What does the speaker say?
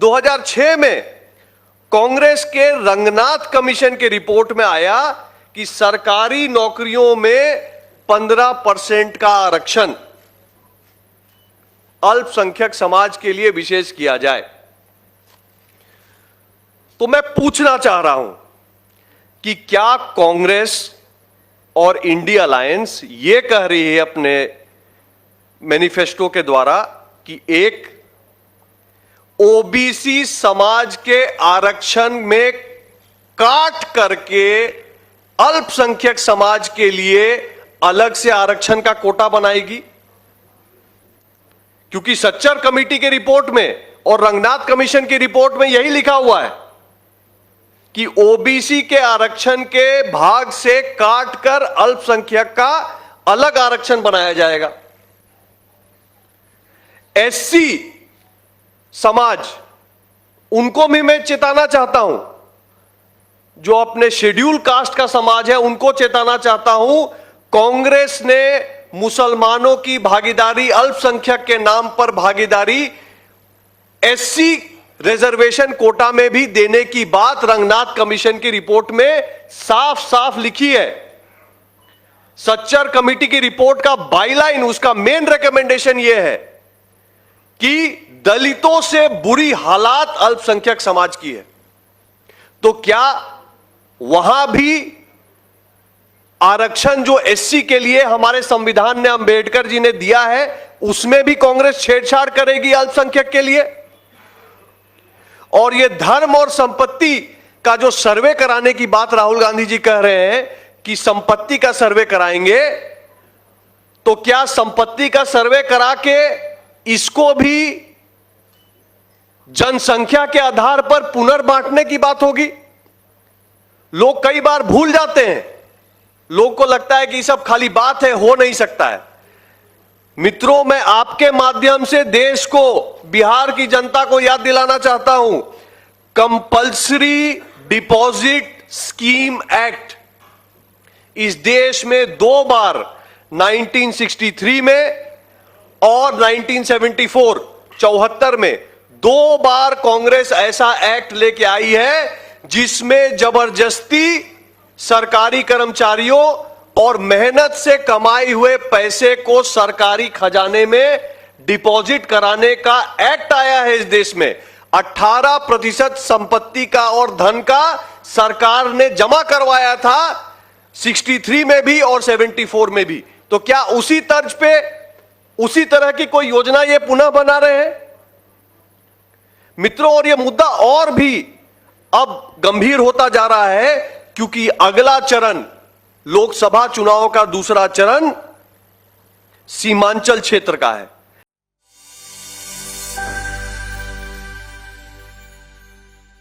2006 में कांग्रेस के रंगनाथ कमीशन के रिपोर्ट में आया कि सरकारी नौकरियों में 15% का आरक्षण अल्पसंख्यक समाज के लिए विशेष किया जाए। तो मैं पूछना चाह रहा हूं कि क्या कांग्रेस और इंडिया अलायंस ये कह रही है अपने मैनिफेस्टो के द्वारा कि एक ओबीसी समाज के आरक्षण में काट करके अल्पसंख्यक समाज के लिए अलग से आरक्षण का कोटा बनाएगी? क्योंकि सच्चर कमेटी की रिपोर्ट में और रंगनाथ कमीशन की रिपोर्ट में यही लिखा हुआ है कि ओबीसी के आरक्षण के भाग से काटकर अल्पसंख्यक का अलग आरक्षण बनाया जाएगा। एससी समाज, उनको भी मैं चेताना चाहता हूं, जो अपने शेड्यूल कास्ट का समाज है उनको चेताना चाहता हूं। कांग्रेस ने मुसलमानों की भागीदारी, अल्पसंख्यक के नाम पर भागीदारी एससी रिजर्वेशन कोटा में भी देने की बात रंगनाथ कमीशन की रिपोर्ट में साफ साफ लिखी है। सच्चर कमेटी की रिपोर्ट का बाईलाइन, उसका मेन रिकमेंडेशन यह है कि दलितों से बुरी हालात अल्पसंख्यक समाज की है। तो क्या वहां भी आरक्षण जो एससी के लिए हमारे संविधान ने, अंबेडकर जी ने दिया है, उसमें भी कांग्रेस छेड़छाड़ करेगी अल्पसंख्यक के लिए? और ये धर्म और संपत्ति का जो सर्वे कराने की बात राहुल गांधी जी कह रहे हैं कि संपत्ति का सर्वे कराएंगे, तो क्या संपत्ति का सर्वे करा के इसको भी जनसंख्या के आधार पर पुनर्बांटने की बात होगी? लोग कई बार भूल जाते हैं, लोग को लगता है कि सब खाली बात है, हो नहीं सकता है। मित्रों, मैं आपके माध्यम से देश को, बिहार की जनता को याद दिलाना चाहता हूं, कंपल्सरी डिपॉजिट स्कीम एक्ट इस देश में 2 बार 1963 में और 1974 74 में 2 बार कांग्रेस ऐसा एक्ट लेके आई है जिसमें जबरदस्ती सरकारी कर्मचारियों और मेहनत से कमाए हुए पैसे को सरकारी खजाने में डिपॉजिट कराने का एक्ट आया है। इस देश में 18% संपत्ति का और धन का सरकार ने जमा करवाया था, 63 में भी और 74 में भी। तो क्या उसी तर्ज पे, उसी तरह की कोई योजना ये पुनः बना रहे हैं? मित्रों, और ये मुद्दा और भी अब गंभीर होता जा रहा है क्योंकि अगला चरण, लोकसभा चुनाव का दूसरा चरण सीमांचल क्षेत्र का है।